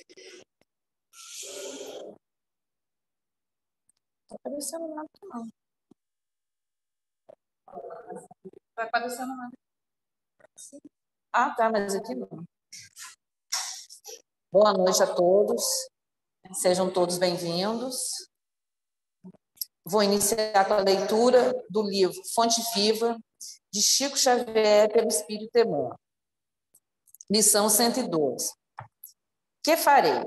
Está aparecendo nada, não. Vai aparecendo nada. Sim. Ah, tá, mas aqui não. Boa noite a todos. Sejam todos bem-vindos. Vou iniciar com a leitura do livro Fonte Viva, de Chico Xavier, pelo Espírito Emmanuel. Lição 112. Que farei?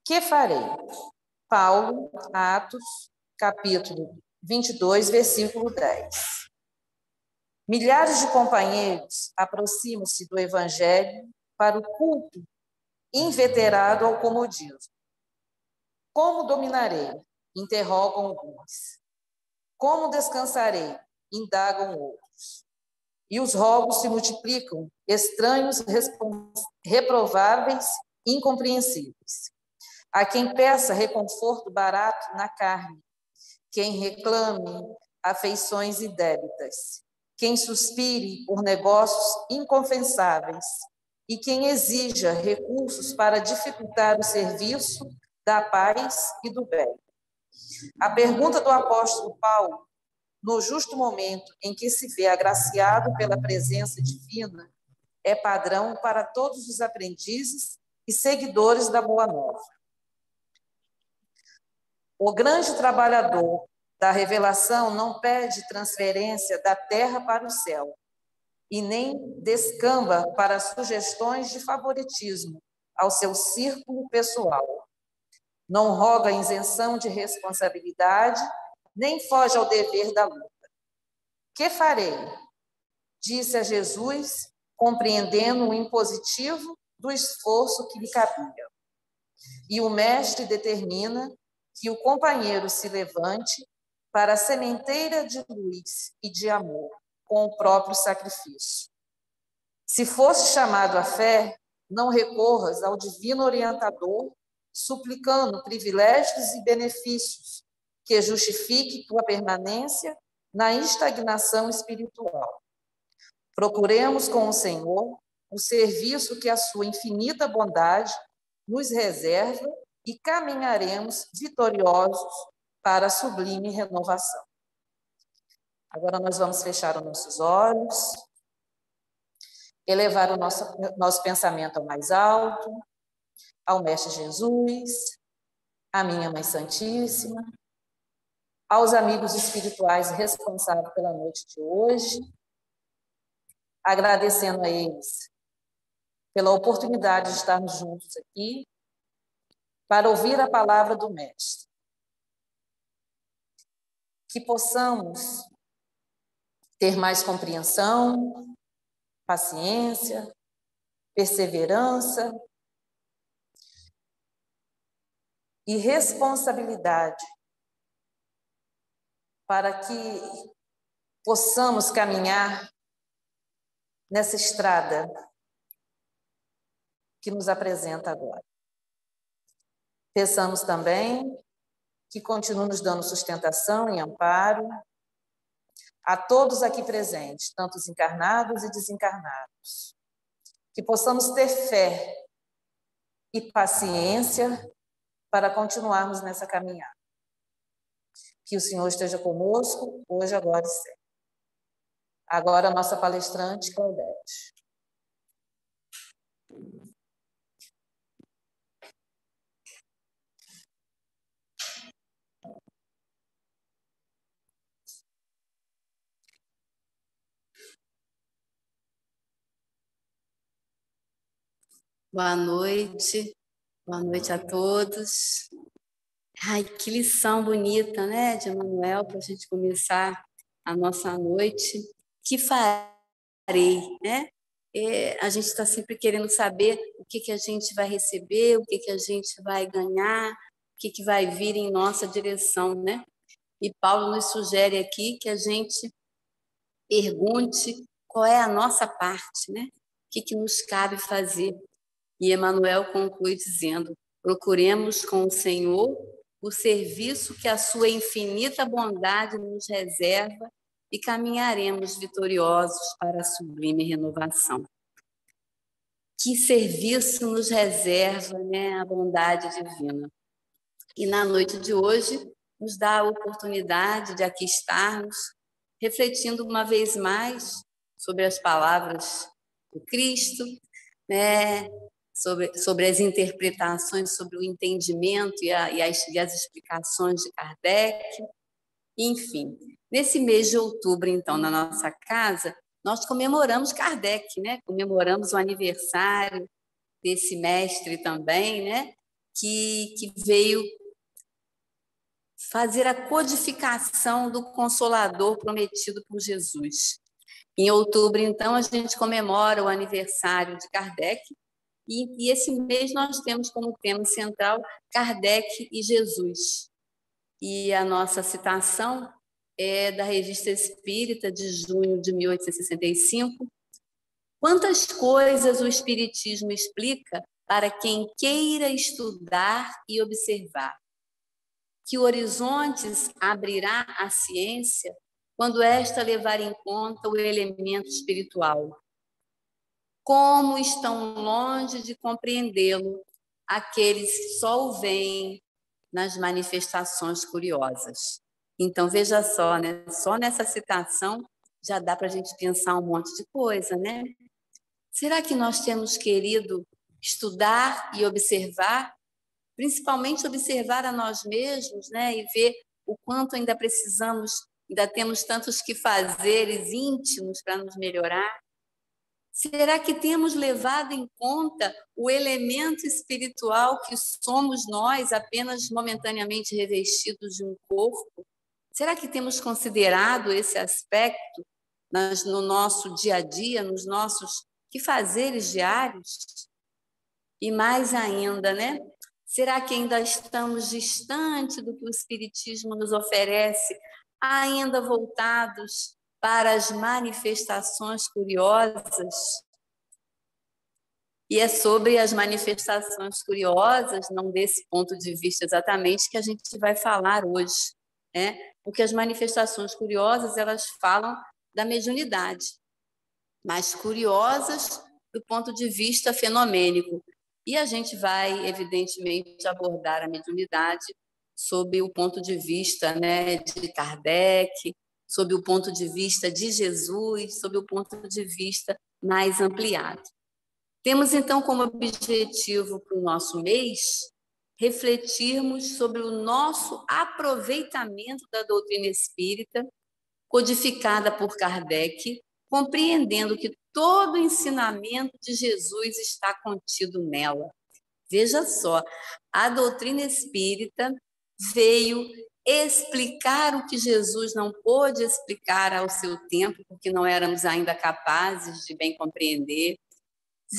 Que farei? Paulo, Atos, capítulo 22, versículo 10. Milhares de companheiros aproximam-se do Evangelho para o culto inveterado ao comodismo. Como dominarei? Interrogam alguns. Como descansarei? Indagam outros. E os roubos se multiplicam, estranhos, reprováveis, incompreensíveis. Há quem peça reconforto barato na carne, quem reclame afeições indébitas, quem suspire por negócios inconfessáveis e quem exija recursos para dificultar o serviço da paz e do bem. A pergunta do apóstolo Paulo, no justo momento em que se vê agraciado pela presença divina, é padrão para todos os aprendizes e seguidores da Boa Nova. O grande trabalhador da revelação não pede transferência da terra para o céu e nem descamba para sugestões de favoritismo ao seu círculo pessoal. Não roga isenção de responsabilidade, nem foge ao dever da luta. Que farei? Disse a Jesus, compreendendo o impositivo do esforço que lhe cabia. E o mestre determina que o companheiro se levante para a sementeira de luz e de amor, com o próprio sacrifício. Se fosse chamado à fé, não recorras ao divino orientador, suplicando privilégios e benefícios que justifique tua permanência na estagnação espiritual. Procuremos com o Senhor o serviço que a sua infinita bondade nos reserva e caminharemos vitoriosos para a sublime renovação. Agora nós vamos fechar os nossos olhos, elevar o nosso pensamento ao mais alto, ao Mestre Jesus, à minha Mãe Santíssima, aos amigos espirituais responsáveis pela noite de hoje, agradecendo a eles pela oportunidade de estarmos juntos aqui para ouvir a palavra do Mestre. Que possamos ter mais compreensão, paciência, perseverança e responsabilidade para que possamos caminhar nessa estrada que nos apresenta agora. Peçamos também que continue nos dando sustentação e amparo a todos aqui presentes, tanto os encarnados e desencarnados. Que possamos ter fé e paciência para continuarmos nessa caminhada. Que o Senhor esteja conosco, hoje, agora e sempre. Agora, a nossa palestrante, Claudete. Boa noite a todos. Ai, que lição bonita, né, de Emmanuel, para a gente começar a nossa noite. Que farei, né? A gente está sempre querendo saber o que a gente vai receber, o que a gente vai ganhar, o que vai vir em nossa direção, né? E Paulo nos sugere aqui que a gente pergunte qual é a nossa parte, né? O que nos cabe fazer. E Emmanuel conclui dizendo: procuremos com o Senhor o serviço que a sua infinita bondade nos reserva e caminharemos vitoriosos para a sublime renovação. que serviço nos reserva, né, a bondade divina. E na noite de hoje, nos dá a oportunidade de aqui estarmos, refletindo uma vez mais sobre as palavras do Cristo, né, sobre as interpretações, sobre o entendimento e as explicações de Kardec. Enfim, nesse mês de outubro, então, na nossa casa, nós comemoramos Kardec, né? Comemoramos o aniversário desse mestre também, né? Que veio fazer a codificação do Consolador prometido por Jesus. Em outubro, então, a gente comemora o aniversário de Kardec, e esse mês nós temos como tema central Kardec e Jesus. E a nossa citação é da Revista Espírita, de junho de 1865. Quantas coisas o Espiritismo explica para quem queira estudar e observar. Que horizontes abrirá a ciência quando esta levar em conta o elemento espiritual. Como estão longe de compreendê-lo aqueles que só o veem nas manifestações curiosas. Então, veja só, né? Só nessa citação já dá para a gente pensar um monte de coisa, né? Será que nós temos querido estudar e observar, principalmente observar a nós mesmos, né? E ver o quanto ainda precisamos, ainda temos tantos que fazeres íntimos para nos melhorar? Será que temos levado em conta o elemento espiritual que somos nós, apenas momentaneamente revestidos de um corpo? Será que temos considerado esse aspecto no nosso dia a dia, nos nossos quefazeres diários? E mais ainda, né? Será que ainda estamos distante do que o Espiritismo nos oferece, ainda voltados para as manifestações curiosas? E é sobre as manifestações curiosas, não desse ponto de vista exatamente, que a gente vai falar hoje, né? Porque as manifestações curiosas, elas falam da mediunidade, mas curiosas do ponto de vista fenomênico. E a gente vai, evidentemente, abordar a mediunidade sob o ponto de vista, né, de Kardec, sob o ponto de vista de Jesus, sob o ponto de vista mais ampliado. Temos, então, como objetivo para o nosso mês refletirmos sobre o nosso aproveitamento da doutrina espírita, codificada por Kardec, compreendendo que todo o ensinamento de Jesus está contido nela. Veja só, a doutrina espírita veio explicar o que Jesus não pôde explicar ao seu tempo, porque não éramos ainda capazes de bem compreender.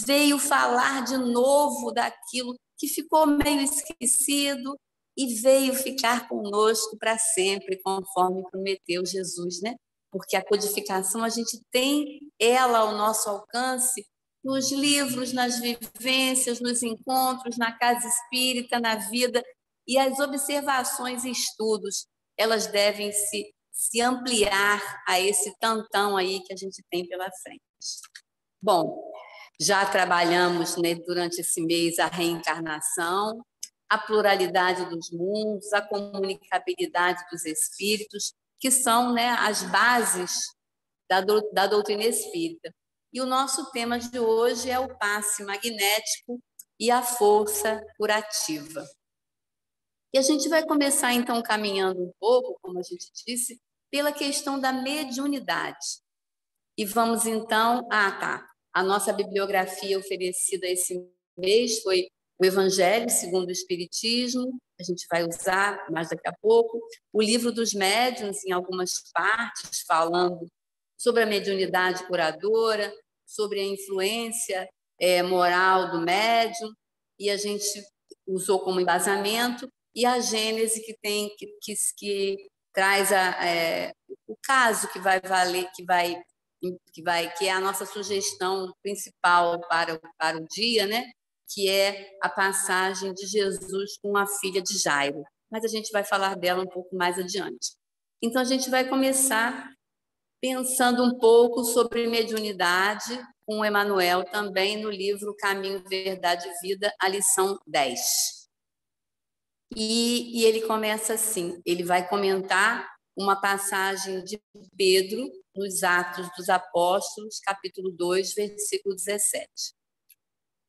Veio falar de novo daquilo que ficou meio esquecido e veio ficar conosco para sempre, conforme prometeu Jesus, né? Porque a codificação a gente tem ela ao nosso alcance nos livros, nas vivências, nos encontros, na casa espírita, na vida, e as observações e estudos, elas devem se ampliar a esse tantão aí que a gente tem pela frente. Bom, já trabalhamos, né, durante esse mês a reencarnação, a pluralidade dos mundos, a comunicabilidade dos espíritos, que são, né, as bases da doutrina espírita. E o nosso tema de hoje é o passe magnético e a força curativa. E a gente vai começar, então, caminhando um pouco, como a gente disse, pela questão da mediunidade. E vamos, então... A nossa bibliografia oferecida esse mês foi o Evangelho segundo o Espiritismo, a gente vai usar mais daqui a pouco, o Livro dos Médiuns, em algumas partes, falando sobre a mediunidade curadora, sobre a influência moral do médium, e a gente usou como embasamento, e a Gênese, que traz o caso que vai valer, que é a nossa sugestão principal para o dia, né? Que é a passagem de Jesus com a filha de Jairo. Mas a gente vai falar dela um pouco mais adiante. Então, a gente vai começar pensando um pouco sobre mediunidade, com Emmanuel também no livro Caminho, Verdade e Vida, a lição 10. E ele começa assim, ele vai comentar uma passagem de Pedro nos Atos dos Apóstolos, capítulo 2, versículo 17.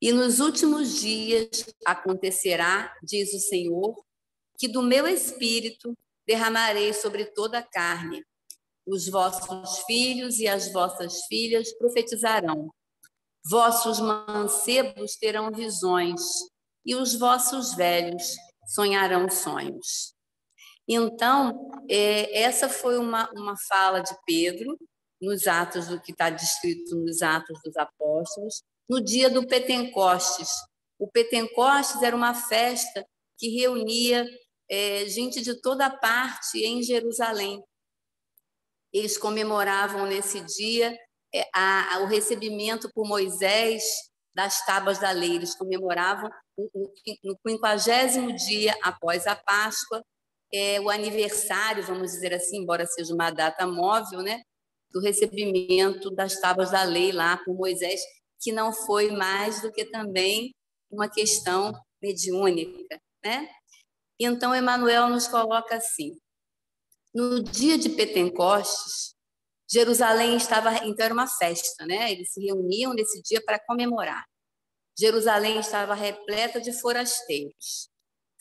E nos últimos dias acontecerá, diz o Senhor, que do meu espírito derramarei sobre toda a carne. Os vossos filhos e as vossas filhas profetizarão. Vossos mancebos terão visões, e os vossos velhos sonharão sonhos. Então, essa foi uma fala de Pedro, nos Atos do que está descrito nos Atos dos Apóstolos, no dia do Pentecostes. O Pentecostes era uma festa que reunia gente de toda parte em Jerusalém. Eles comemoravam nesse dia o recebimento por Moisés das tábuas da lei. Eles comemoravam no 50º dia após a Páscoa, o aniversário, vamos dizer assim, embora seja uma data móvel, né, do recebimento das tábuas da lei lá por Moisés, que não foi mais do que também uma questão mediúnica, né? Então, Emmanuel nos coloca assim: no dia de Pentecostes, Jerusalém estava, então era uma festa, né? Eles se reuniam nesse dia para comemorar. Jerusalém estava repleta de forasteiros,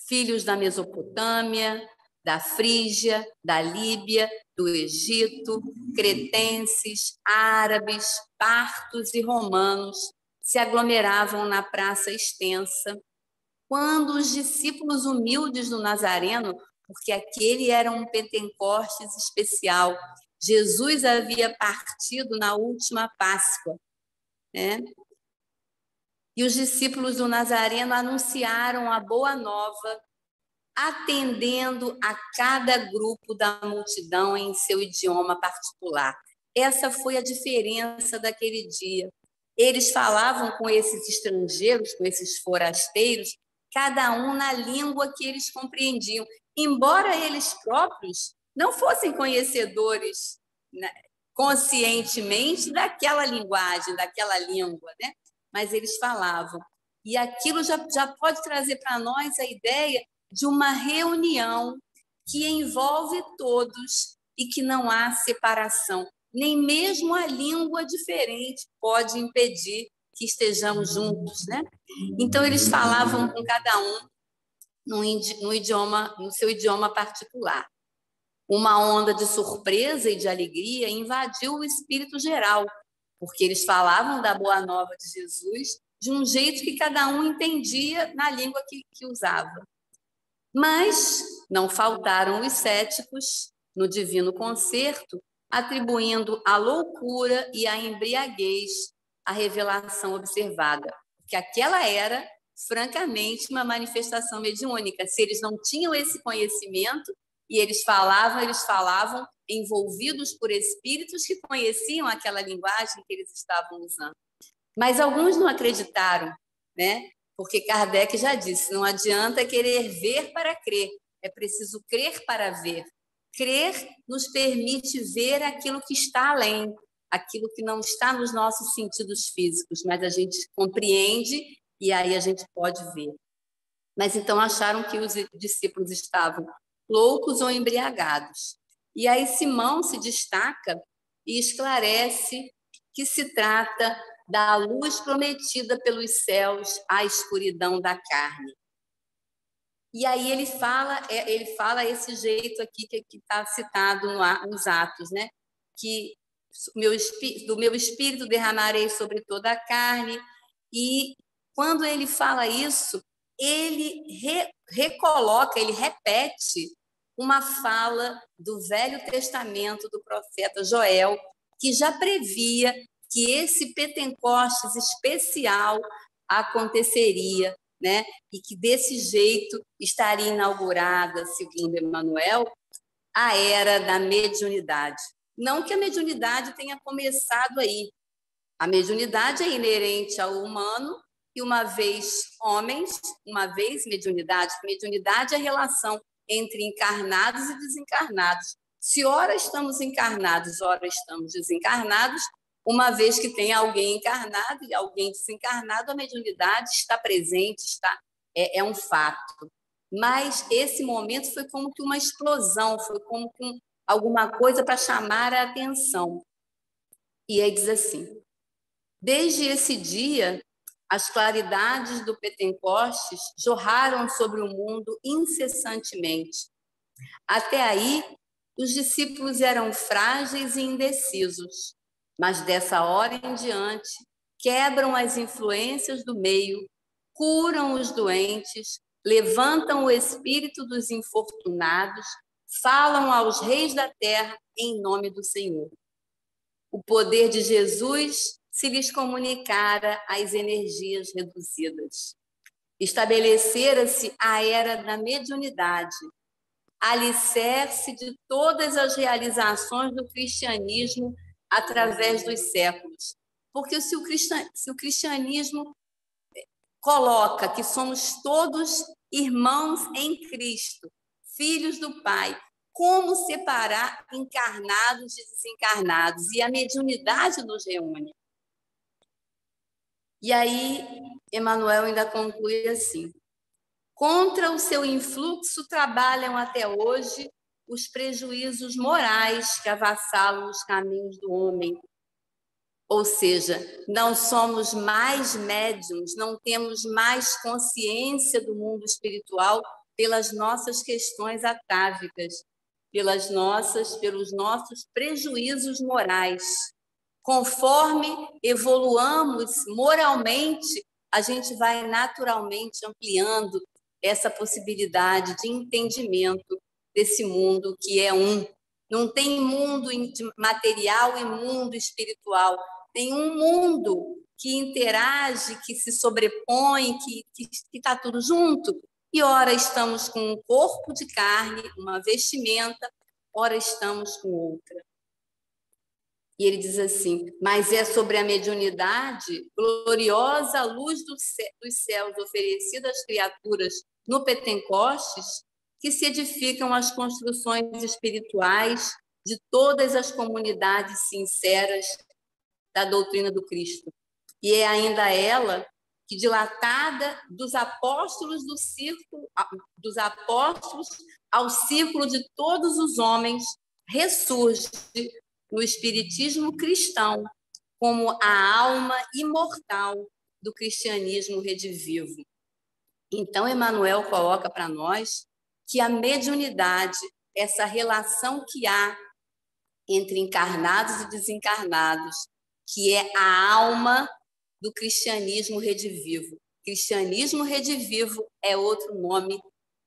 filhos da Mesopotâmia, da Frígia, da Líbia, do Egito, cretenses, árabes, partos e romanos se aglomeravam na praça extensa, quando os discípulos humildes do Nazareno, porque aquele era um Pentecostes especial, Jesus havia partido na última Páscoa, né? E os discípulos do Nazareno anunciaram a boa nova, atendendo a cada grupo da multidão em seu idioma particular. Essa foi a diferença daquele dia. Eles falavam com esses estrangeiros, com esses forasteiros, cada um na língua que eles compreendiam, embora eles próprios não fossem conhecedores, né, conscientemente daquela linguagem, daquela língua, né? Mas eles falavam. E aquilo já pode trazer para nós a ideia de uma reunião que envolve todos e que não há separação. Nem mesmo a língua diferente pode impedir que estejamos juntos, né? Então, eles falavam com cada um no seu idioma particular. Uma onda de surpresa e de alegria invadiu o espírito geral, porque eles falavam da boa nova de Jesus de um jeito que cada um entendia na língua que usava. Mas não faltaram os céticos no divino concerto, atribuindo a loucura e a embriaguez à revelação observada, porque aquela era, francamente, uma manifestação mediúnica. Se eles não tinham esse conhecimento e eles falavam envolvidos por espíritos que conheciam aquela linguagem que eles estavam usando. Mas alguns não acreditaram, né? Porque Kardec já disse, não adianta querer ver para crer, é preciso crer para ver. Crer nos permite ver aquilo que está além, aquilo que não está nos nossos sentidos físicos, mas a gente compreende e aí a gente pode ver. Mas então acharam que os discípulos estavam loucos ou embriagados. E aí Simão se destaca e esclarece que se trata da luz prometida pelos céus à escuridão da carne. E aí ele fala esse jeito aqui que está citado nos Atos, né? Que do meu espírito derramarei sobre toda a carne. E quando ele fala isso, ele recoloca, ele repete uma fala do Velho Testamento do profeta Joel, que já previa que esse Pentecostes especial aconteceria, né? E que desse jeito estaria inaugurada, segundo Emmanuel, a era da mediunidade. Não que a mediunidade tenha começado aí. A mediunidade é inerente ao humano e uma vez homens, uma vez mediunidade. Mediunidade é a relação entre encarnados e desencarnados. Se ora estamos encarnados, ora estamos desencarnados, uma vez que tem alguém encarnado e alguém desencarnado, a mediunidade está presente, é um fato. Mas esse momento foi como que uma explosão, foi como que alguma coisa para chamar a atenção. E aí diz assim: desde esse dia, as claridades do Pentecostes jorraram sobre o mundo incessantemente. Até aí, os discípulos eram frágeis e indecisos, mas dessa hora em diante, quebram as influências do meio, curam os doentes, levantam o espírito dos infortunados, falam aos reis da terra em nome do Senhor. O poder de Jesus se lhes comunicara às energias reduzidas. Estabelecera-se a era da mediunidade, alicerce de todas as realizações do cristianismo através dos séculos. Porque se o cristianismo coloca que somos todos irmãos em Cristo, filhos do Pai, como separar encarnados de desencarnados? E a mediunidade nos reúne. E aí, Emmanuel ainda conclui assim: contra o seu influxo trabalham até hoje os prejuízos morais que avassalam os caminhos do homem. Ou seja, não somos mais médiuns, não temos mais consciência do mundo espiritual pelas nossas questões atávicas, pelos nossos prejuízos morais. Conforme evoluamos moralmente, a gente vai naturalmente ampliando essa possibilidade de entendimento desse mundo que é um. Não tem mundo material e mundo espiritual. Tem um mundo que interage, que se sobrepõe, que está tudo junto. E ora estamos com um corpo de carne, uma vestimenta, ora estamos com outra. E ele diz assim: mas é sobre a mediunidade, gloriosa luz dos céus oferecida às criaturas no Pentecostes, que se edificam as construções espirituais de todas as comunidades sinceras da doutrina do Cristo. E é ainda ela que, dilatada dos apóstolos ao círculo de todos os homens, ressurge no espiritismo cristão como a alma imortal do cristianismo redivivo. Então, Emmanuel coloca para nós que a mediunidade, essa relação que há entre encarnados e desencarnados, que é a alma do cristianismo redivivo. Cristianismo redivivo é outro nome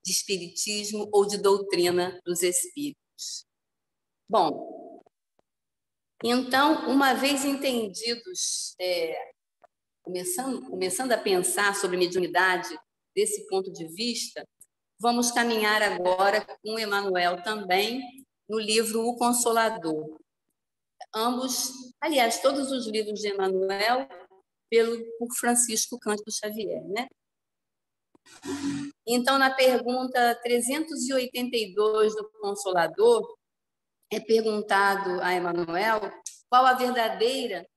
de espiritismo ou de doutrina dos espíritos. Bom, então, uma vez entendidos, começando a pensar sobre mediunidade desse ponto de vista, vamos caminhar agora com Emmanuel também no livro O Consolador. Ambos, aliás, todos os livros de Emmanuel por Francisco Cândido Xavier, né? Então, na pergunta 382 do Consolador, é perguntado a Emmanuel qual a verdadeira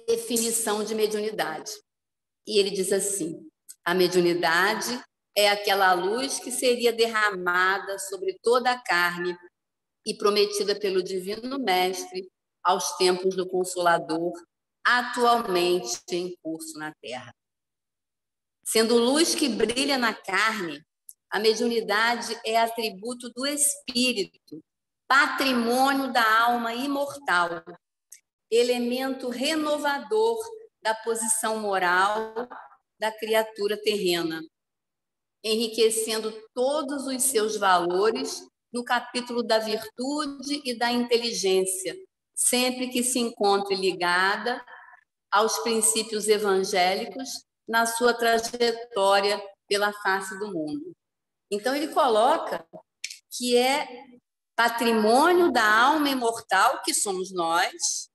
definição de mediunidade. E ele diz assim: a mediunidade é aquela luz que seria derramada sobre toda a carne e prometida pelo Divino Mestre aos tempos do Consolador, atualmente em curso na Terra. Sendo luz que brilha na carne, a mediunidade é atributo do espírito, patrimônio da alma imortal, elemento renovador da posição moral da criatura terrena, enriquecendo todos os seus valores no capítulo da virtude e da inteligência, sempre que se encontre ligada aos princípios evangélicos na sua trajetória pela face do mundo. Então, ele coloca que é patrimônio da alma imortal, que somos nós,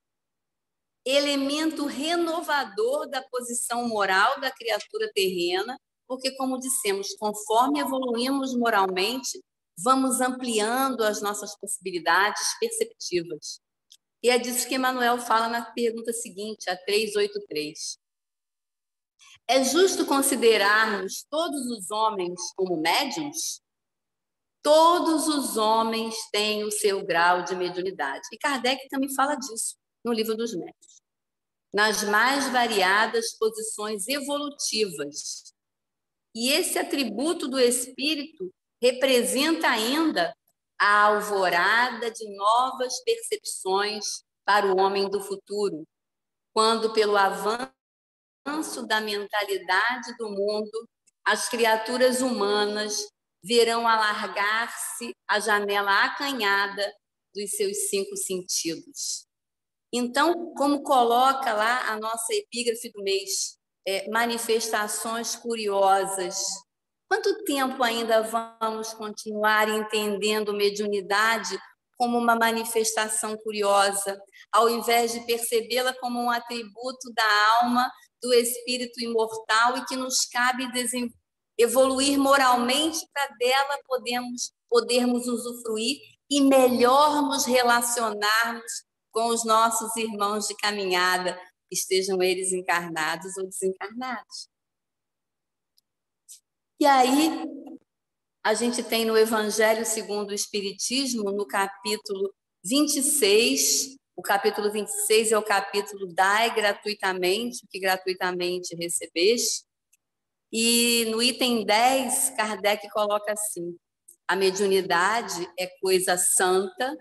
elemento renovador da posição moral da criatura terrena, porque, como dissemos, conforme evoluímos moralmente, vamos ampliando as nossas possibilidades perceptivas. E é disso que Emmanuel fala na pergunta seguinte, a 383. É justo considerarmos todos os homens como médiuns? Todos os homens têm o seu grau de mediunidade. E Kardec também fala disso no Livro dos Médiuns. Nas mais variadas posições evolutivas. E esse atributo do espírito representa ainda a alvorada de novas percepções para o homem do futuro, quando, pelo avanço da mentalidade do mundo, as criaturas humanas verão alargar-se a janela acanhada dos seus 5 sentidos. Então, como coloca lá a nossa epígrafe do mês, manifestações curiosas. Quanto tempo ainda vamos continuar entendendo mediunidade como uma manifestação curiosa, ao invés de percebê-la como um atributo da alma, do espírito imortal e que nos cabe evoluir moralmente para dela podermos usufruir e melhor nos relacionarmos com os nossos irmãos de caminhada, estejam eles encarnados ou desencarnados. E aí, a gente tem no Evangelho segundo o Espiritismo, no capítulo 26, o capítulo 26 é o capítulo Dai gratuitamente, o que gratuitamente recebeste, e no item 10, Kardec coloca assim: a mediunidade é coisa santa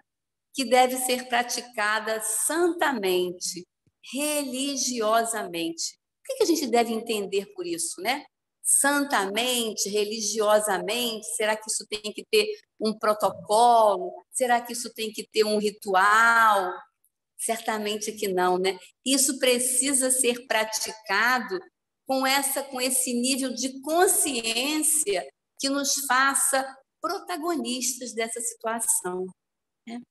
que deve ser praticada santamente, religiosamente. O que a gente deve entender por isso, né? Santamente, religiosamente, será que isso tem que ter um protocolo? Será que isso tem que ter um ritual? Certamente que não, né? Isso precisa ser praticado com esse nível de consciência que nos faça protagonistas dessa situação, né?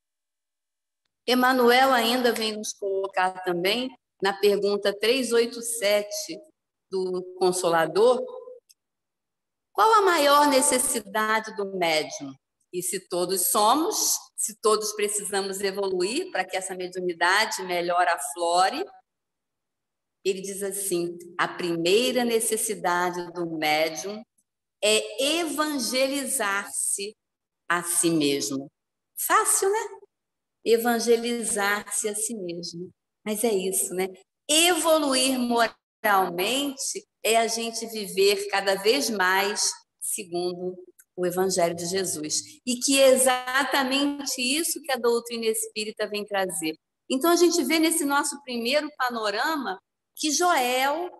Emmanuel ainda vem nos colocar também, na pergunta 387 do Consolador, qual a maior necessidade do médium? E se todos somos, se todos precisamos evoluir para que essa mediunidade melhor aflore, ele diz assim: a primeira necessidade do médium é evangelizar-se a si mesmo. Fácil, né? Evangelizar-se a si mesmo. Mas é isso, né? Evoluir moralmente é a gente viver cada vez mais segundo o Evangelho de Jesus. E que é exatamente isso que a doutrina espírita vem trazer. Então, a gente vê nesse nosso primeiro panorama que Joel,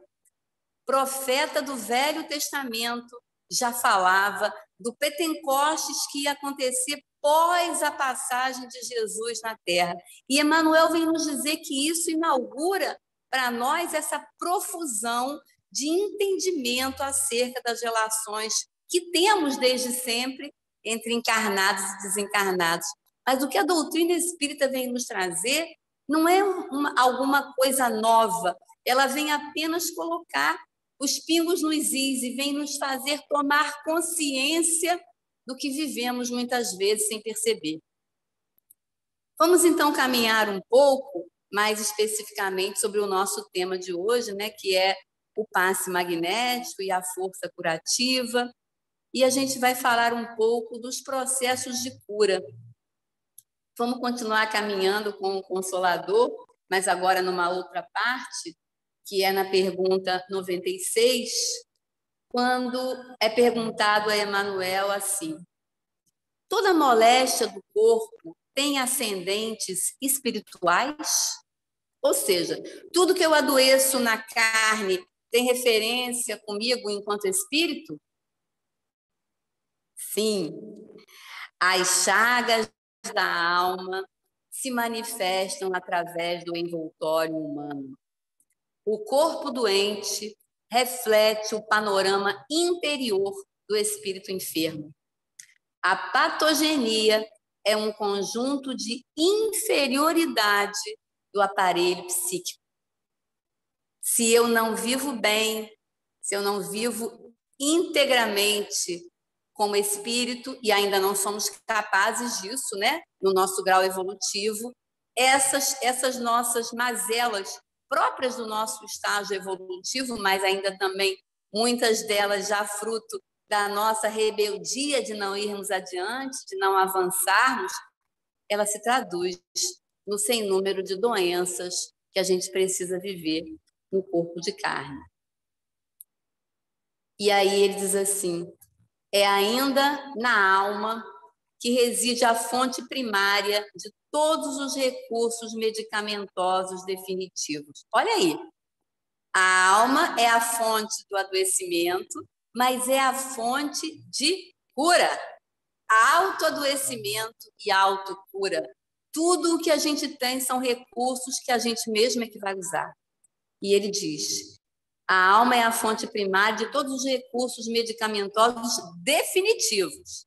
profeta do Velho Testamento, já falava do Pentecostes que ia acontecer após a passagem de Jesus na Terra. E Emmanuel vem nos dizer que isso inaugura para nós essa profusão de entendimento acerca das relações que temos desde sempre entre encarnados e desencarnados. Mas o que a doutrina espírita vem nos trazer não é alguma coisa nova, ela vem apenas colocar os pingos nos is e vem nos fazer tomar consciência do que vivemos muitas vezes sem perceber. Vamos então caminhar um pouco mais especificamente sobre o nosso tema de hoje, né, que é o passe magnético e a força curativa, e a gente vai falar um pouco dos processos de cura. Vamos continuar caminhando com o Consolador, mas agora numa outra parte, que é na pergunta 96, quando é perguntado a Emmanuel assim: toda moléstia do corpo tem ascendentes espirituais? Ou seja, tudo que eu adoeço na carne tem referência comigo enquanto espírito? Sim. As chagas da alma se manifestam através do envoltório humano. O corpo doente reflete o panorama interior do espírito enfermo. A patogenia é um conjunto de inferioridade do aparelho psíquico. Se eu não vivo bem, se eu não vivo integramente como espírito, e ainda não somos capazes disso, né? No nosso grau evolutivo, essas nossas mazelas próprias do nosso estágio evolutivo, mas ainda também muitas delas já fruto da nossa rebeldia de não irmos adiante, de não avançarmos, ela se traduz no sem número de doenças que a gente precisa viver no corpo de carne. E aí ele diz assim: é ainda na alma que reside a fonte primária de todos os recursos medicamentosos definitivos. Olha aí, a alma é a fonte do adoecimento, mas é a fonte de cura. Autoadoecimento e autocura. Tudo o que a gente tem são recursos que a gente mesmo é que vai usar. E ele diz: a alma é a fonte primária de todos os recursos medicamentosos definitivos.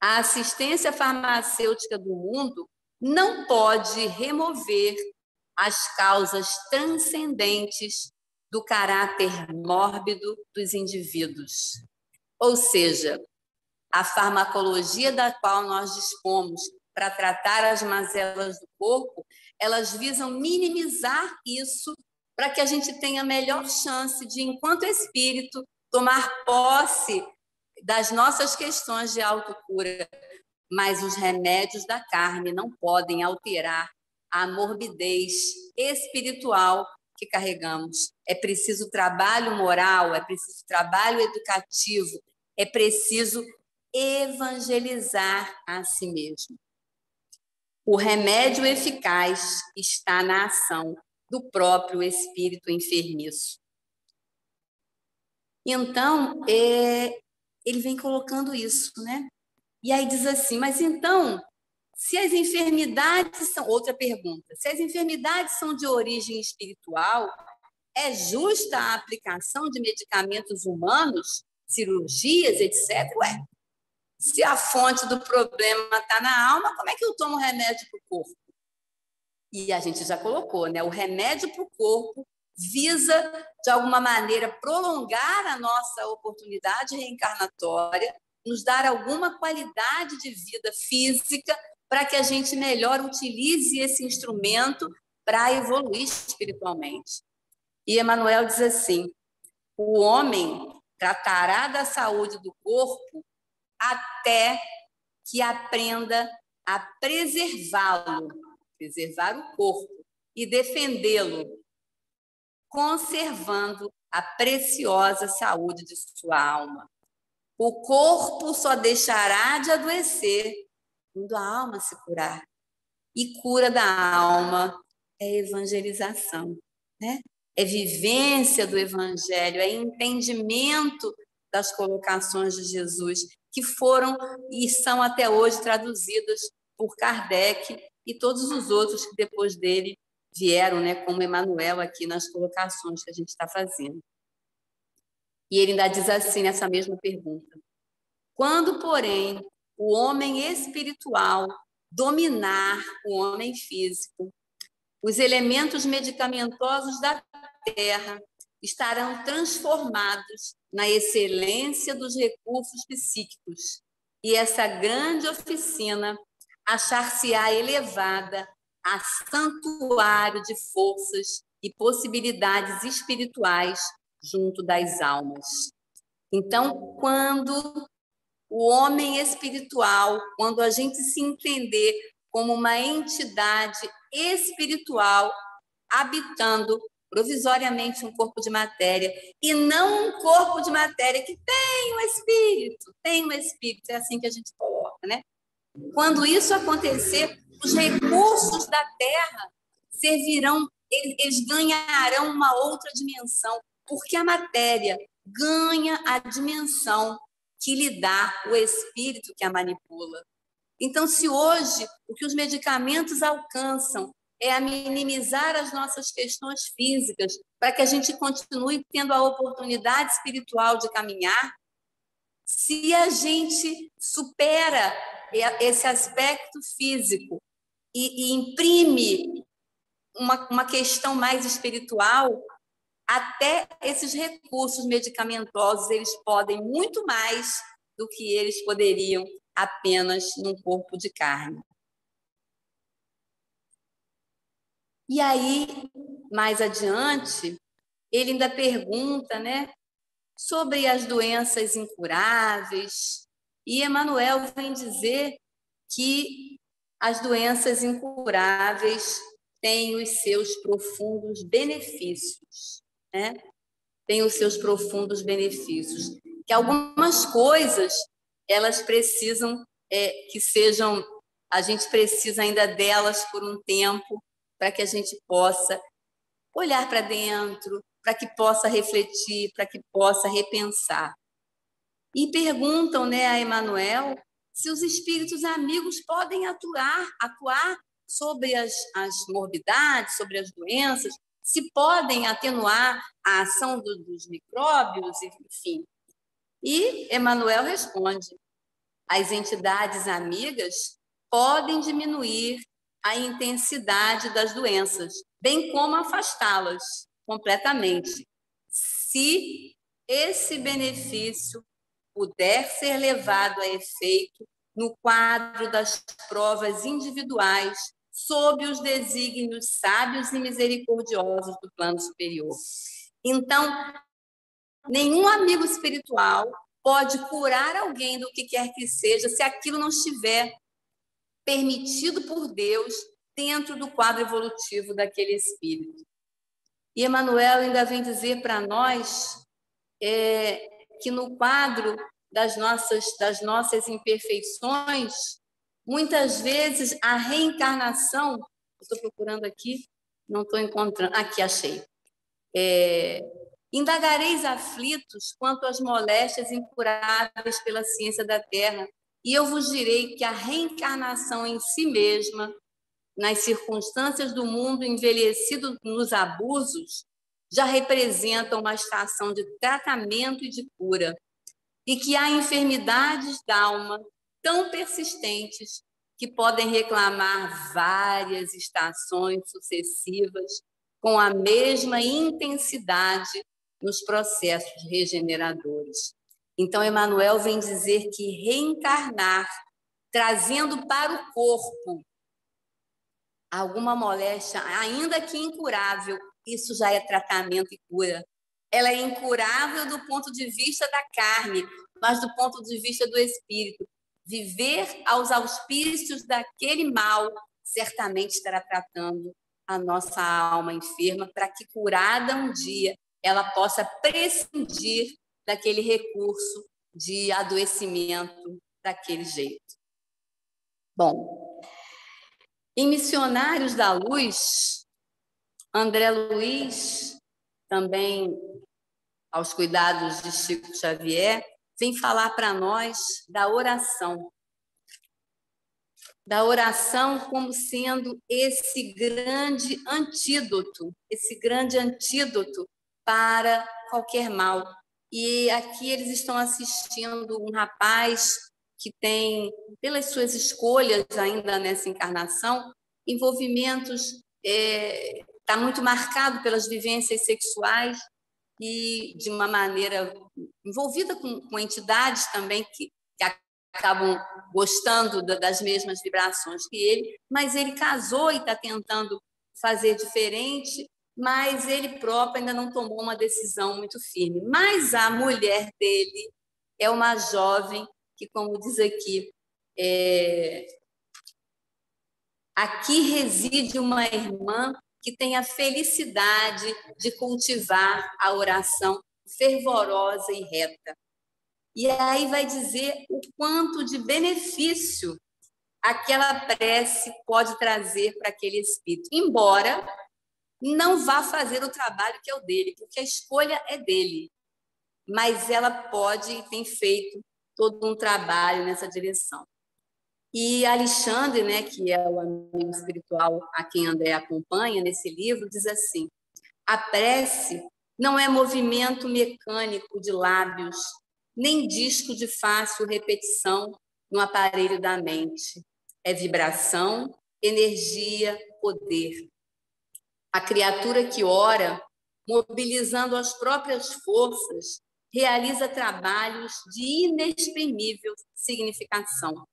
A assistência farmacêutica do mundo não pode remover as causas transcendentes do caráter mórbido dos indivíduos. Ou seja, a farmacologia da qual nós dispomos para tratar as mazelas do corpo, elas visam minimizar isso para que a gente tenha a melhor chance de, enquanto espírito, tomar posse das nossas questões de autocura. Mas os remédios da carne não podem alterar a morbidez espiritual que carregamos. É preciso trabalho moral, é preciso trabalho educativo, é preciso evangelizar a si mesmo. O remédio eficaz está na ação do próprio espírito enfermiço. Então, ele vem colocando isso, né? E aí diz assim: mas então, se as enfermidades são... Outra pergunta. Se as enfermidades são de origem espiritual, é justa a aplicação de medicamentos humanos, cirurgias, etc? Ué, se a fonte do problema está na alma, como é que eu tomo remédio para o corpo? E a gente já colocou, né? O remédio para o corpo visa, de alguma maneira, prolongar a nossa oportunidade reencarnatória, nos dar alguma qualidade de vida física para que a gente melhor utilize esse instrumento para evoluir espiritualmente. E Emmanuel diz assim: o homem tratará da saúde do corpo até que aprenda a preservá-lo, preservar o corpo e defendê-lo, conservando a preciosa saúde de sua alma. O corpo só deixará de adoecer quando a alma se curar. E cura da alma é evangelização, né? É vivência do evangelho, é entendimento das colocações de Jesus, que foram e são até hoje traduzidas por Kardec e todos os outros que depois dele vieram, né, como Emmanuel aqui nas colocações que a gente está fazendo. E ele ainda diz assim nessa mesma pergunta: quando, porém, o homem espiritual dominar o homem físico, os elementos medicamentosos da terra estarão transformados na excelência dos recursos psíquicos, e essa grande oficina achar-se-á elevada a santuário de forças e possibilidades espirituais junto das almas. Então, quando o homem espiritual, quando a gente se entender como uma entidade espiritual habitando provisoriamente um corpo de matéria, e não um corpo de matéria que tem um espírito, é assim que a gente coloca, né? Quando isso acontecer, os recursos da Terra servirão, eles ganharão uma outra dimensão, porque a matéria ganha a dimensão que lhe dá o espírito que a manipula. Então, se hoje o que os medicamentos alcançam é a minimizar as nossas questões físicas para que a gente continue tendo a oportunidade espiritual de caminhar, se a gente supera esse aspecto físico e imprime uma questão mais espiritual, até esses recursos medicamentosos eles podem muito mais do que eles poderiam apenas num corpo de carne. E aí, mais adiante, ele ainda pergunta, né, sobre as doenças incuráveis, e Emmanuel vem dizer que as doenças incuráveis têm os seus profundos benefícios, né? Tem os seus profundos benefícios. Que algumas coisas, elas precisam que sejam, a gente precisa ainda delas por um tempo, para que a gente possa olhar para dentro, para que possa refletir, para que possa repensar. E perguntam, né, a Emmanuel se os espíritos amigos podem atuar sobre as morbidades, sobre as doenças, se podem atenuar a ação dos micróbios, enfim. E Emmanuel responde: as entidades amigas podem diminuir a intensidade das doenças, bem como afastá-las completamente, se esse benefício puder ser levado a efeito no quadro das provas individuais, sob os desígnios sábios e misericordiosos do plano superior. Então, nenhum amigo espiritual pode curar alguém do que quer que seja se aquilo não estiver permitido por Deus dentro do quadro evolutivo daquele espírito. E Emmanuel ainda vem dizer para nós que no quadro das nossas imperfeições, muitas vezes a reencarnação, estou procurando aqui, não estou encontrando, aqui achei. Indagareis aflitos quanto às moléstias incuráveis pela ciência da Terra, e eu vos direi que a reencarnação em si mesma, nas circunstâncias do mundo envelhecido nos abusos, já representa uma estação de tratamento e de cura, e que há enfermidades da alma tão persistentes que podem reclamar várias estações sucessivas com a mesma intensidade nos processos regeneradores. Então, Emmanuel vem dizer que reencarnar, trazendo para o corpo alguma moléstia, ainda que incurável, isso já é tratamento e cura. Ela é incurável do ponto de vista da carne, mas do ponto de vista do espírito. Viver aos auspícios daquele mal certamente estará tratando a nossa alma enferma, para que, curada um dia, ela possa prescindir daquele recurso de adoecimento daquele jeito. Bom, em Missionários da Luz, André Luiz, também aos cuidados de Chico Xavier, vem falar para nós da oração. Da oração como sendo esse grande antídoto para qualquer mal. E aqui eles estão assistindo um rapaz que tem, pelas suas escolhas ainda nessa encarnação, envolvimentos, está muito marcado pelas vivências sexuais e de uma maneira envolvida com entidades também que acabam gostando das mesmas vibrações que ele, mas ele casou e está tentando fazer diferente, mas ele próprio ainda não tomou uma decisão muito firme. Mas a mulher dele é uma jovem que, como diz aqui, aqui reside uma irmã que tem a felicidade de cultivar a oração fervorosa e reta. E aí vai dizer o quanto de benefício aquela prece pode trazer para aquele espírito, embora não vá fazer o trabalho que é o dele, porque a escolha é dele, mas ela pode e tem feito todo um trabalho nessa direção. E Alexandre, né, que é o amigo espiritual a quem André acompanha nesse livro, diz assim: a prece não é movimento mecânico de lábios, nem disco de fácil repetição no aparelho da mente. É vibração, energia, poder. A criatura que ora, mobilizando as próprias forças, realiza trabalhos de inexprimível significação.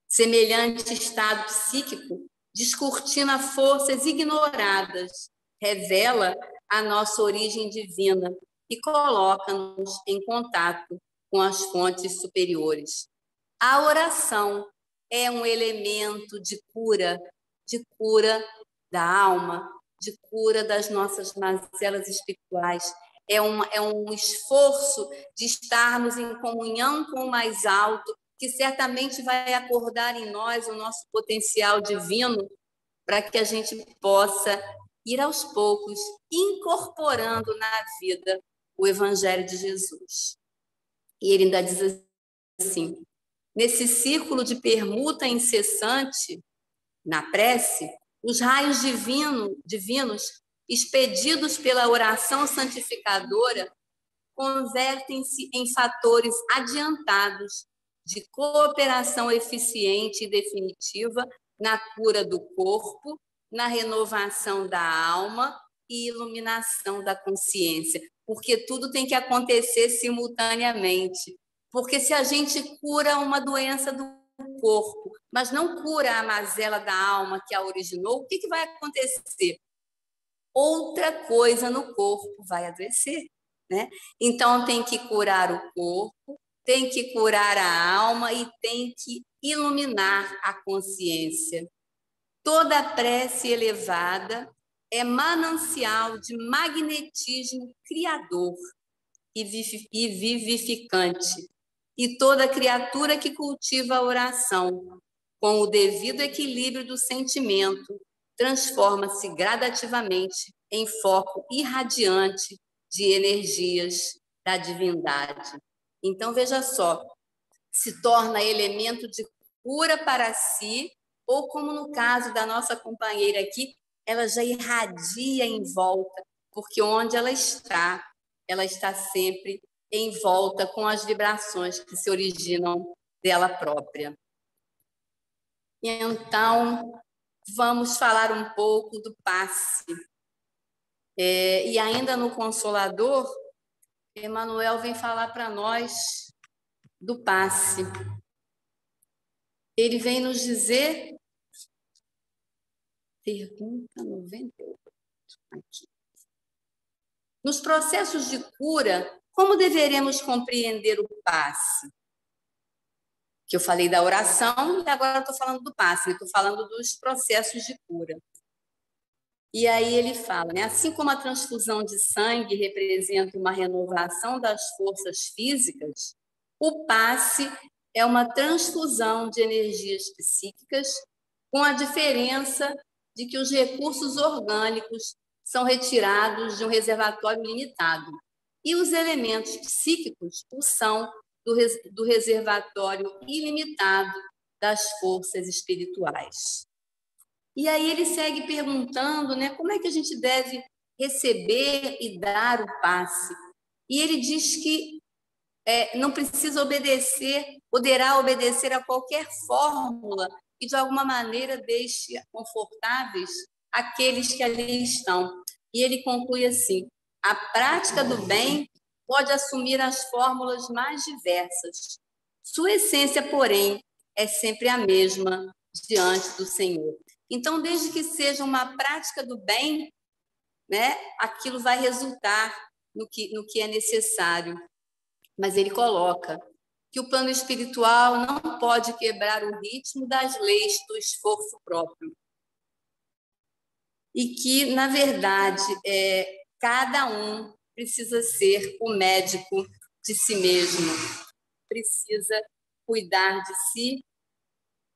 Semelhante estado psíquico descortina forças ignoradas, revela a nossa origem divina e coloca-nos em contato com as fontes superiores. A oração é um elemento de cura da alma, de cura das nossas mazelas espirituais. É um esforço de estarmos em comunhão com o mais alto, que certamente vai acordar em nós o nosso potencial divino, para que a gente possa ir aos poucos incorporando na vida o Evangelho de Jesus. E ele ainda diz assim: nesse círculo de permuta incessante, na prece, os raios divinos, expedidos pela oração santificadora, convertem-se em fatores adiantados de cooperação eficiente e definitiva na cura do corpo, na renovação da alma e iluminação da consciência, porque tudo tem que acontecer simultaneamente. Porque se a gente cura uma doença do corpo, mas não cura a mazela da alma que a originou, o que vai acontecer? Outra coisa no corpo vai adoecer, né? Então, tem que curar o corpo, tem que curar a alma e tem que iluminar a consciência. Toda prece elevada é manancial de magnetismo criador e vivificante. E toda criatura que cultiva a oração, com o devido equilíbrio do sentimento, transforma-se gradativamente em foco irradiante de energias da divindade. Então, veja só, se torna elemento de cura para si, ou como no caso da nossa companheira aqui, ela já irradia em volta, porque onde ela está sempre em volta com as vibrações que se originam dela própria. Então, vamos falar um pouco do passe. E ainda no Consolador, Emmanuel vem falar para nós do passe. Ele vem nos dizer, pergunta 98, aqui. Nos processos de cura, como deveremos compreender o passe? Que eu falei da oração e agora estou falando do passe, estou falando dos processos de cura. E aí ele fala, né? Assim como a transfusão de sangue representa uma renovação das forças físicas, o passe é uma transfusão de energias psíquicas, com a diferença de que os recursos orgânicos são retirados de um reservatório limitado e os elementos psíquicos o são do reservatório ilimitado das forças espirituais. E aí ele segue perguntando, né, como é que a gente deve receber e dar o passe. E ele diz que não precisa poderá obedecer a qualquer fórmula que de alguma maneira deixe confortáveis aqueles que ali estão. E ele conclui assim: a prática do bem pode assumir as fórmulas mais diversas. Sua essência, porém, é sempre a mesma diante do Senhor. Então, desde que seja uma prática do bem, né, aquilo vai resultar no que é necessário. Mas ele coloca que o plano espiritual não pode quebrar o ritmo das leis do esforço próprio. E que, na verdade, cada um precisa ser o médico de si mesmo, precisa cuidar de si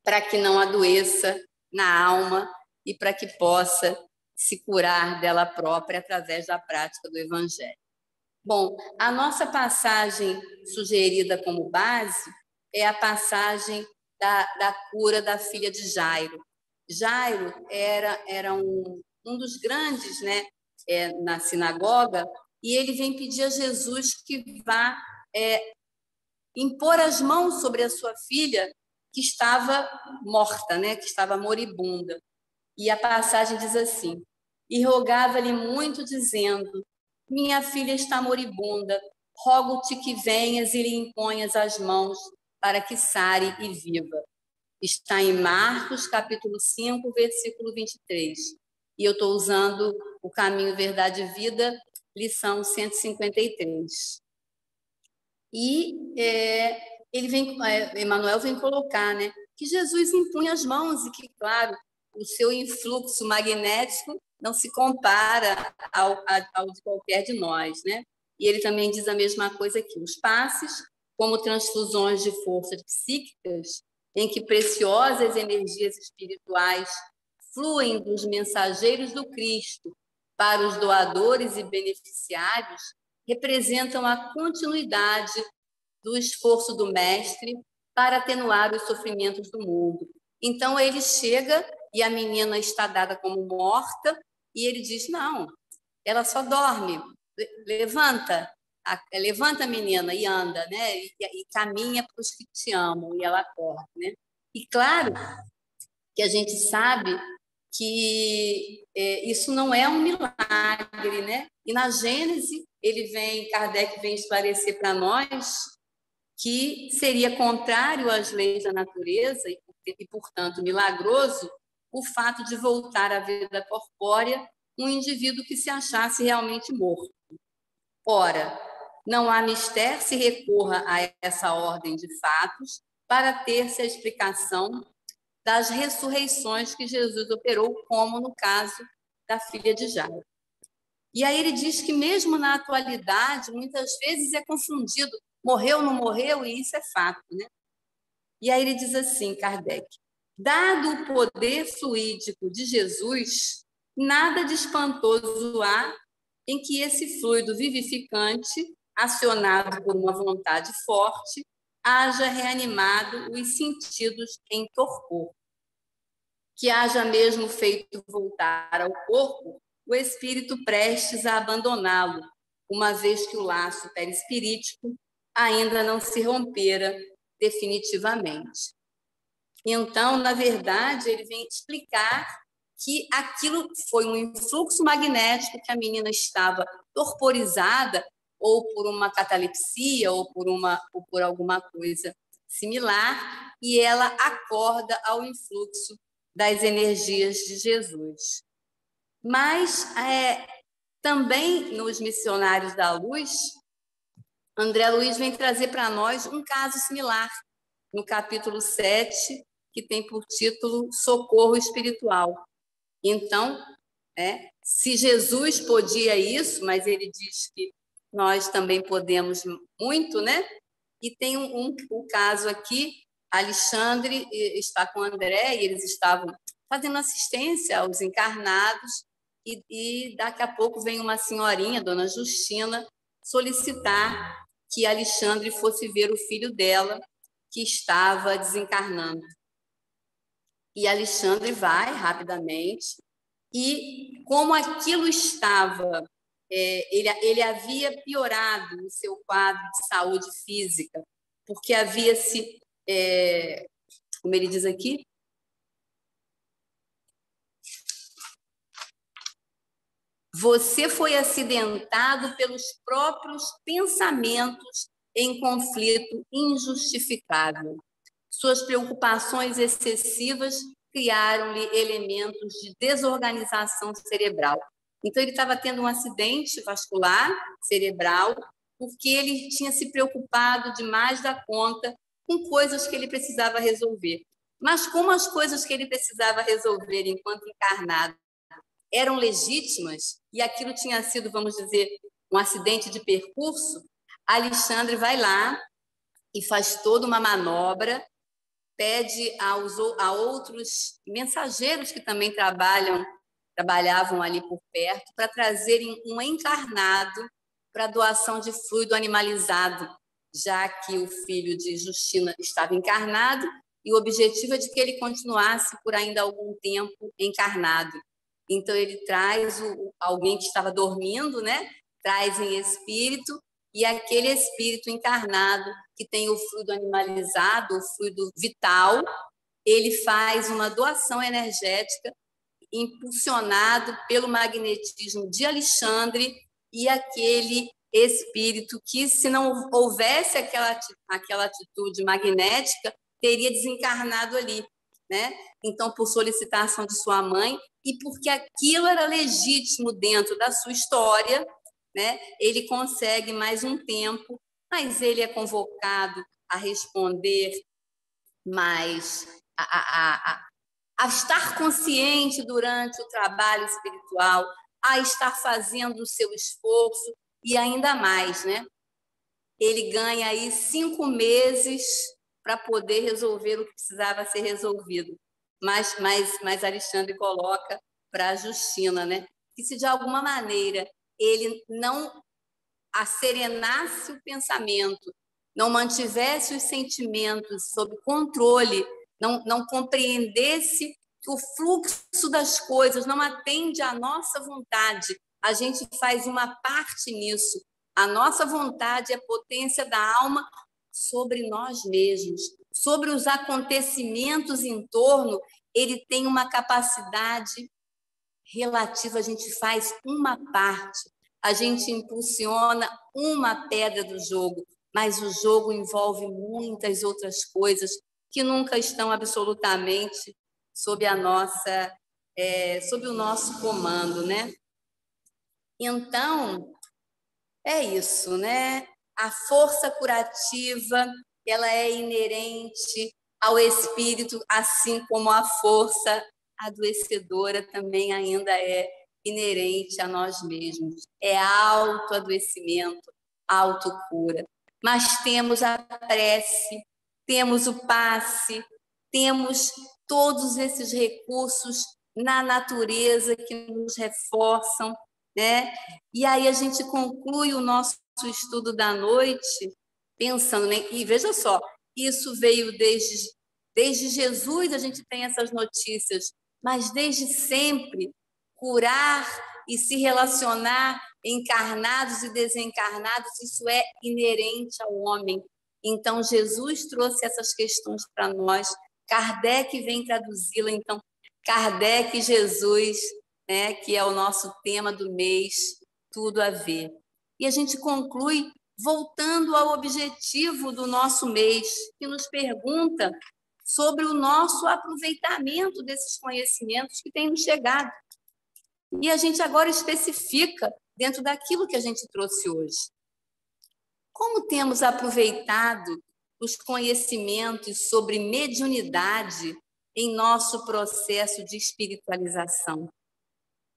para que não adoeça na alma e para que possa se curar dela própria através da prática do Evangelho. Bom, a nossa passagem sugerida como base é a passagem da cura da filha de Jairo. Jairo era um dos grandes, né, na sinagoga, e ele vem pedir a Jesus que vá impor as mãos sobre a sua filha, que estava morta, né, que estava moribunda. E a passagem diz assim: e rogava-lhe muito, dizendo: minha filha está moribunda, rogo-te que venhas e lhe imponhas as mãos para que sare e viva. Está em Marcos, capítulo 5, versículo 23. E eu estou usando o Caminho, Verdade e Vida, lição 153. E Emmanuel vem colocar, né, que Jesus impunha as mãos e que, claro, o seu influxo magnético não se compara ao de qualquer de nós, né? E ele também diz a mesma coisa aqui. Os passes, como transfusões de forças psíquicas, em que preciosas energias espirituais fluem dos mensageiros do Cristo para os doadores e beneficiários, representam a continuidade do esforço do Mestre para atenuar os sofrimentos do mundo. Então, ele chega e a menina está dada como morta e ele diz, não, ela só dorme, levanta, levanta, menina, e anda, né? E caminha para os que te amam, e ela acorda, né? E claro que a gente sabe que isso não é um milagre, né? E na Gênese, Kardec vem esclarecer para nós que seria contrário às leis da natureza e, portanto, milagroso o fato de voltar à vida corpórea um indivíduo que se achasse realmente morto. Ora, não há mistério se recorra a essa ordem de fatos para ter-se a explicação das ressurreições que Jesus operou, como no caso da filha de Jairo. E aí ele diz que mesmo na atualidade, muitas vezes é confundido, morreu, não morreu, e isso é fato, né? E aí ele diz assim, Kardec, dado o poder fluídico de Jesus, nada de espantoso há em que esse fluido vivificante, acionado por uma vontade forte, haja reanimado os sentidos em torpor, que haja mesmo feito voltar ao corpo o espírito prestes a abandoná-lo, uma vez que o laço perispirítico ainda não se rompera definitivamente. Então, na verdade, ele vem explicar que aquilo foi um influxo magnético que a menina estava torporizada ou por uma catalepsia ou por alguma coisa similar, e ela acorda ao influxo das energias de Jesus. Mas também nos Missionários da Luz, André Luiz vem trazer para nós um caso similar, no capítulo 7, que tem por título Socorro Espiritual. Então, se Jesus podia isso, mas ele diz que nós também podemos muito, né? E tem um caso aqui, Alexandre está com André, e eles estavam fazendo assistência aos encarnados, e daqui a pouco vem uma senhorinha, Dona Justina, solicitar que Alexandre fosse ver o filho dela, que estava desencarnando. E Alexandre vai rapidamente, e como aquilo estava, ele havia piorado o seu quadro de saúde física, porque havia-se, como ele diz aqui, você foi acidentado pelos próprios pensamentos em conflito injustificável. Suas preocupações excessivas criaram-lhe elementos de desorganização cerebral. Então, ele estava tendo um acidente vascular cerebral porque ele tinha se preocupado demais da conta com coisas que ele precisava resolver. Mas como as coisas que ele precisava resolver enquanto encarnado eram legítimas e aquilo tinha sido, vamos dizer, um acidente de percurso, Alexandre vai lá e faz toda uma manobra, pede a outros mensageiros que também trabalhavam ali por perto para trazerem um encarnado para doação de fluido animalizado, já que o filho de Justina estava encarnado e o objetivo é de que ele continuasse por ainda algum tempo encarnado. Então, ele traz alguém que estava dormindo, né? Traz em espírito, e aquele espírito encarnado que tem o fluido animalizado, o fluido vital, ele faz uma doação energética impulsionado pelo magnetismo de Alexandre, e aquele espírito que, se não houvesse aquela atitude magnética, teria desencarnado ali, né? Então, por solicitação de sua mãe e porque aquilo era legítimo dentro da sua história, né? Ele consegue mais um tempo, mas ele é convocado a responder mais, a estar consciente durante o trabalho espiritual, a estar fazendo o seu esforço e ainda mais, né? Ele ganha aí 5 meses para poder resolver o que precisava ser resolvido. Mas Alexandre coloca para a Justina, né? Que se de alguma maneira ele não asserenasse o pensamento, não mantivesse os sentimentos sob controle, não compreendesse o fluxo das coisas, não atende à nossa vontade, a gente faz uma parte nisso. A nossa vontade é potência da alma sobre nós mesmos, sobre os acontecimentos em torno, ele tem uma capacidade relativa, a gente faz uma parte, a gente impulsiona uma pedra do jogo, mas o jogo envolve muitas outras coisas que nunca estão absolutamente sob sob o nosso comando, né? Então, é isso, né? A força curativa, ela é inerente ao espírito, assim como a força adoecedora também ainda é inerente a nós mesmos. É autoadoecimento, autocura. Mas temos a prece, temos o passe, temos todos esses recursos na natureza que nos reforçam, né? E aí a gente conclui o nosso estudo da noite pensando, né? E veja só, isso veio desde Jesus, a gente tem essas notícias, mas desde sempre, curar e se relacionar encarnados e desencarnados, isso é inerente ao homem. Então, Jesus trouxe essas questões para nós, Kardec vem traduzi-la, então, Kardec e Jesus, né, que é o nosso tema do mês, tudo a ver. E a gente conclui voltando ao objetivo do nosso mês, que nos pergunta sobre o nosso aproveitamento desses conhecimentos que têm nos chegado. E a gente agora especifica dentro daquilo que a gente trouxe hoje. Como temos aproveitado os conhecimentos sobre mediunidade em nosso processo de espiritualização?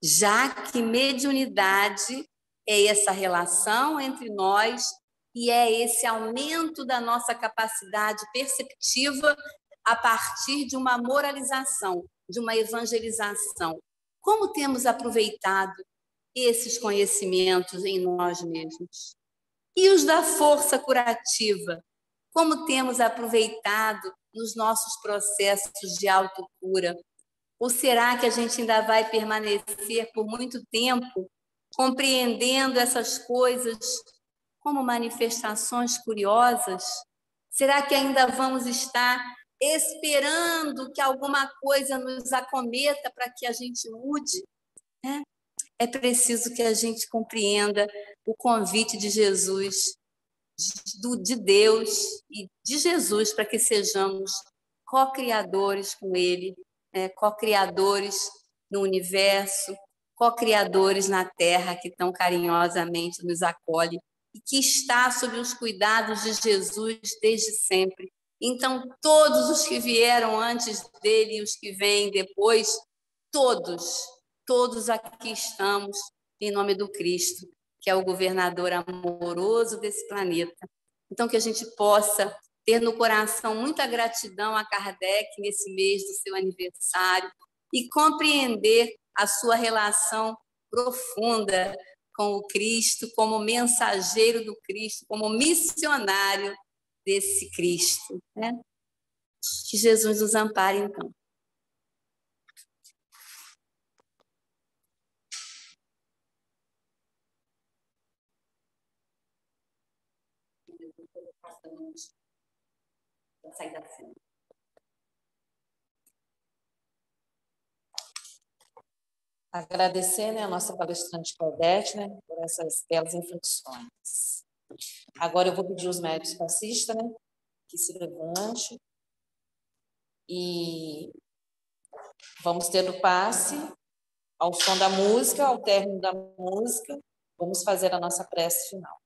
Já que mediunidade é essa relação entre nós e é esse aumento da nossa capacidade perceptiva a partir de uma moralização, de uma evangelização. Como temos aproveitado esses conhecimentos em nós mesmos? E os da força curativa? Como temos aproveitado nos nossos processos de autocura? Ou será que a gente ainda vai permanecer por muito tempo compreendendo essas coisas como manifestações curiosas? Será que ainda vamos estar esperando que alguma coisa nos acometa para que a gente mude? É preciso que a gente compreenda o convite de Jesus, de Deus e de Jesus, para que sejamos co-criadores com Ele, co-criadores no universo, co-criadores na Terra, que tão carinhosamente nos acolhe e que está sob os cuidados de Jesus desde sempre. Então, todos os que vieram antes dele e os que vêm depois, todos aqui estamos em nome do Cristo, que é o governador amoroso desse planeta. Então, que a gente possa ter no coração muita gratidão a Kardec nesse mês do seu aniversário e compreender a sua relação profunda com o Cristo, como mensageiro do Cristo, como missionário desse Cristo, né? Que Jesus nos ampare, então. Sair da cena. Agradecer, né, a nossa palestrante Claudete, né, por essas belas reflexões. Agora eu vou pedir os médicos passistas, né, que se levante e vamos ter o passe ao som da música, ao término da música, vamos fazer a nossa prece final.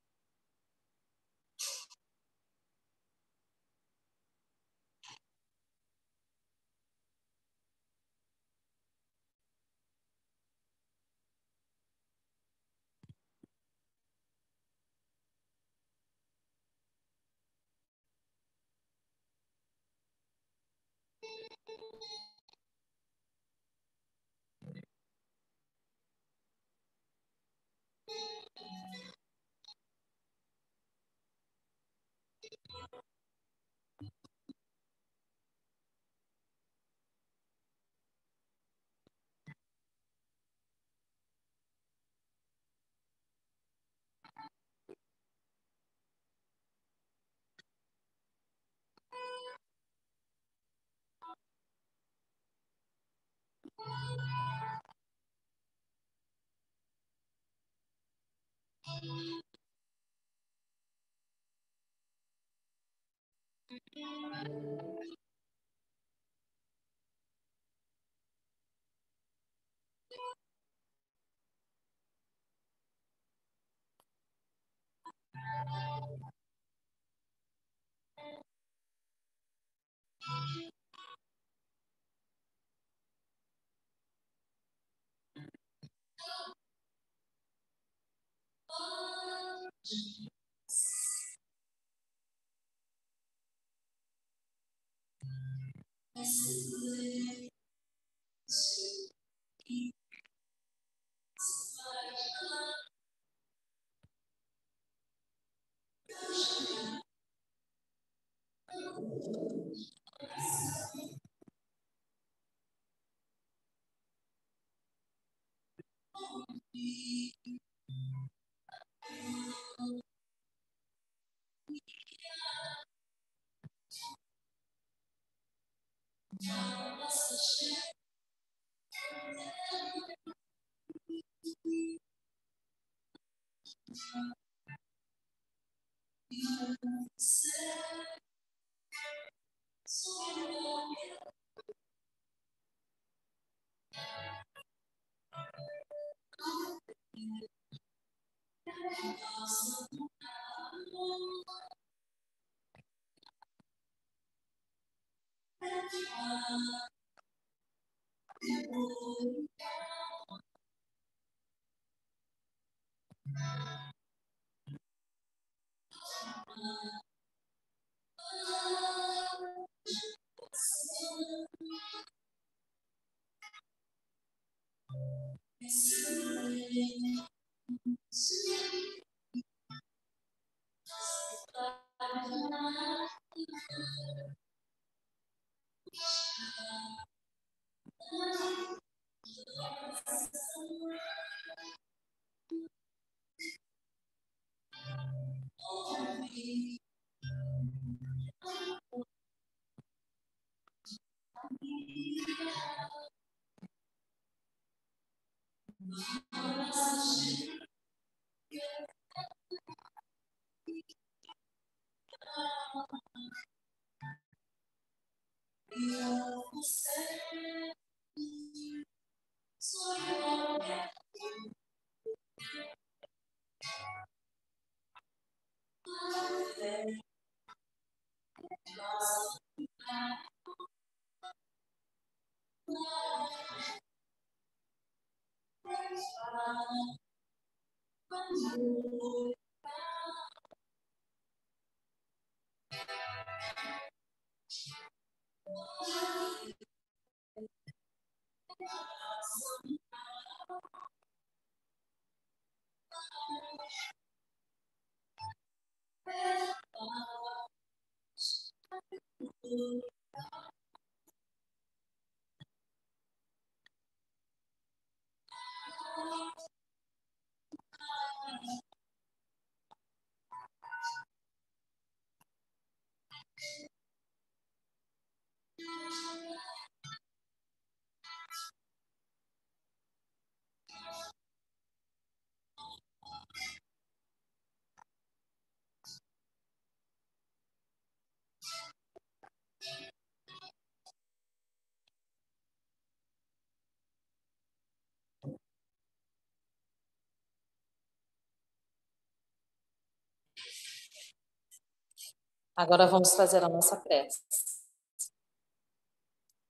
Agora vamos fazer a nossa prece.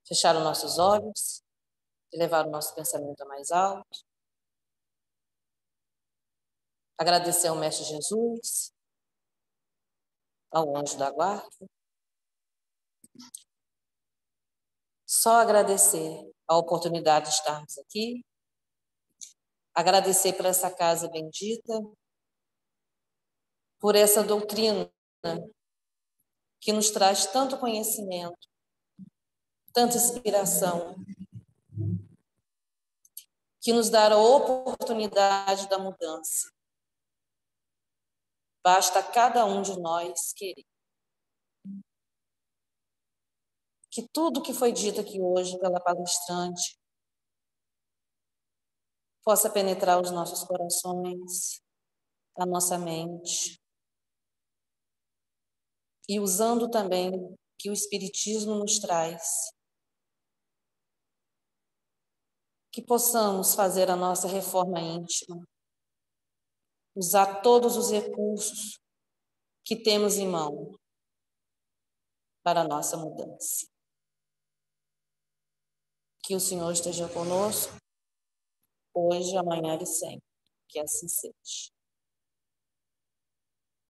Fechar os nossos olhos, elevar o nosso pensamento a mais alto. Agradecer ao Mestre Jesus, ao anjo da guarda. Só agradecer a oportunidade de estarmos aqui. Agradecer por essa casa bendita, por essa doutrina que nos traz tanto conhecimento, tanta inspiração, que nos dá a oportunidade da mudança. Basta cada um de nós querer. Que tudo que foi dito aqui hoje pela palestrante possa penetrar os nossos corações, a nossa mente, e usando também que o Espiritismo nos traz, que possamos fazer a nossa reforma íntima, usar todos os recursos que temos em mão para a nossa mudança. Que o Senhor esteja conosco, hoje, amanhã e sempre. Que assim seja.